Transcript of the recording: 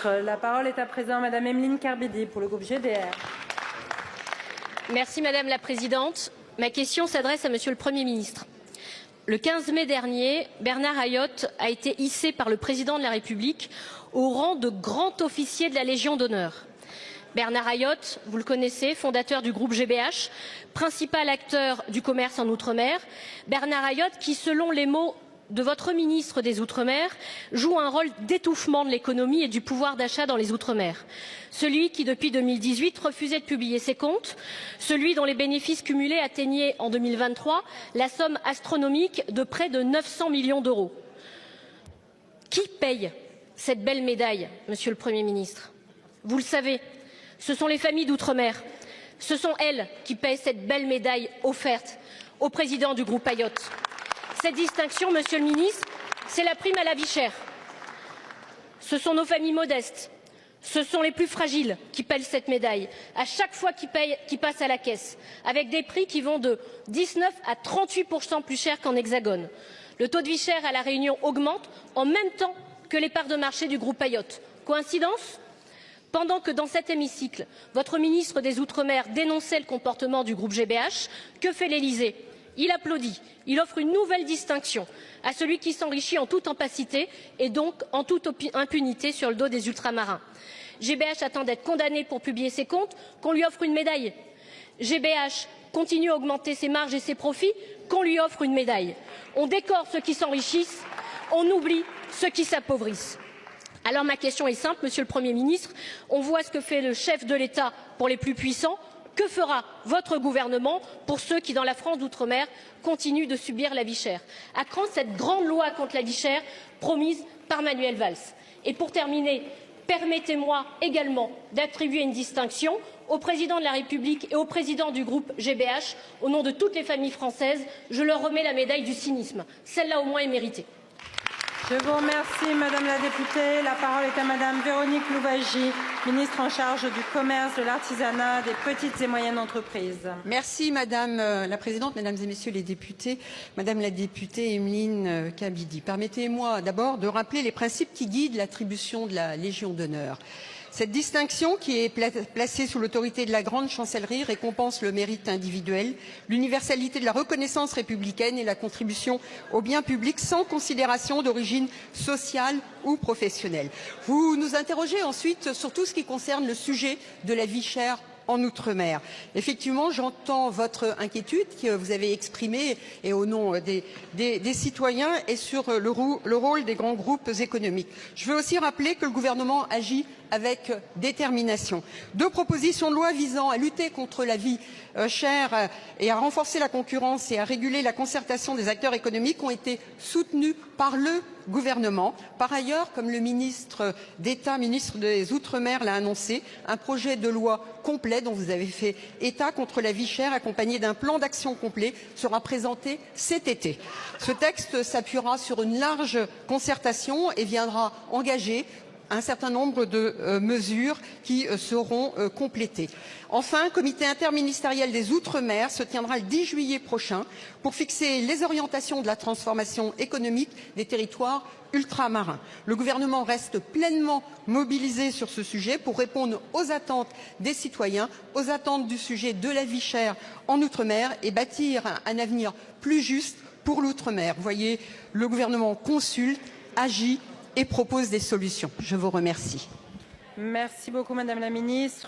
La parole est à présent Madame Emeline Karbidi pour le groupe GDR. Merci Madame la Présidente. Ma question s'adresse à Monsieur le Premier ministre. Le 15 mai dernier, Bernard Ayotte a été hissé par le Président de la République au rang de grand officier de la Légion d'honneur. Bernard Ayotte, vous le connaissez, fondateur du groupe GBH, principal acteur du commerce en Outre-mer. Bernard Ayotte qui, selon les mots de votre ministre des Outre-mer, joue un rôle d'étouffement de l'économie et du pouvoir d'achat dans les Outre-mer. Celui qui, depuis 2018, refusait de publier ses comptes, celui dont les bénéfices cumulés atteignaient en 2023 la somme astronomique de près de 900 millions d'euros. Qui paye cette belle médaille, Monsieur le Premier ministre? Vous le savez, ce sont les familles d'Outre-mer. Ce sont elles qui payent cette belle médaille offerte au président du groupe Ayotte. Cette distinction, Monsieur le ministre, c'est la prime à la vie chère. Ce sont nos familles modestes, ce sont les plus fragiles qui paient cette médaille, à chaque fois qu'ils passent à la caisse, avec des prix qui vont de 19 à 38% plus cher qu'en Hexagone. Le taux de vie chère à La Réunion augmente en même temps que les parts de marché du groupe Ayotte. Coïncidence ? Pendant que dans cet hémicycle, votre ministre des Outre-mer dénonçait le comportement du groupe GBH, que fait l'Élysée? Il applaudit, il offre une nouvelle distinction à celui qui s'enrichit en toute opacité et donc en toute impunité sur le dos des ultramarins. GBH attend d'être condamné pour publier ses comptes, qu'on lui offre une médaille. GBH continue à augmenter ses marges et ses profits, qu'on lui offre une médaille. On décore ceux qui s'enrichissent, on oublie ceux qui s'appauvrissent. Alors ma question est simple, Monsieur le Premier ministre, on voit ce que fait le chef de l'État pour les plus puissants. Que fera votre gouvernement pour ceux qui, dans la France d'outre-mer, continuent de subir la vie chère? À quand cette grande loi contre la vie chère promise par Manuel Valls? Et pour terminer, permettez-moi également d'attribuer une distinction au président de la République et au président du groupe GBH. Au nom de toutes les familles françaises, je leur remets la médaille du cynisme. Celle-là au moins est méritée. Je vous remercie, Madame la députée. La parole est à Madame Véronique Louwagie, ministre en charge du commerce, de l'artisanat, des petites et moyennes entreprises. Merci, Madame la Présidente, Mesdames et Messieurs les députés. Madame la députée Emeline Karbidi, permettez-moi d'abord de rappeler les principes qui guident l'attribution de la Légion d'honneur. Cette distinction, qui est placée sous l'autorité de la grande chancellerie, récompense le mérite individuel, l'universalité de la reconnaissance républicaine et la contribution au bien public sans considération d'origine sociale ou professionnelle. Vous nous interrogez ensuite sur tout ce qui concerne le sujet de la vie chère en Outre-mer. Effectivement, j'entends votre inquiétude que vous avez exprimée et au nom des citoyens et sur le rôle des grands groupes économiques. Je veux aussi rappeler que le gouvernement agit avec détermination. 2 propositions de loi visant à lutter contre la vie chère et à renforcer la concurrence et à réguler la concertation des acteurs économiques ont été soutenues par le gouvernement. Par ailleurs, comme le ministre d'État, ministre des Outre-mer l'a annoncé, un projet de loi complet dont vous avez fait état contre la vie chère, accompagné d'un plan d'action complet, sera présenté cet été. Ce texte s'appuiera sur une large concertation et viendra engager un certain nombre de mesures qui seront complétées. Enfin, un comité interministériel des Outre-mer se tiendra le 10 juillet prochain pour fixer les orientations de la transformation économique des territoires ultramarins. Le gouvernement reste pleinement mobilisé sur ce sujet pour répondre aux attentes des citoyens, aux attentes du sujet de la vie chère en Outre-mer et bâtir un avenir plus juste pour l'Outre-mer. Vous voyez, le gouvernement consulte, agit et propose des solutions. Je vous remercie. Merci beaucoup, Madame la Ministre.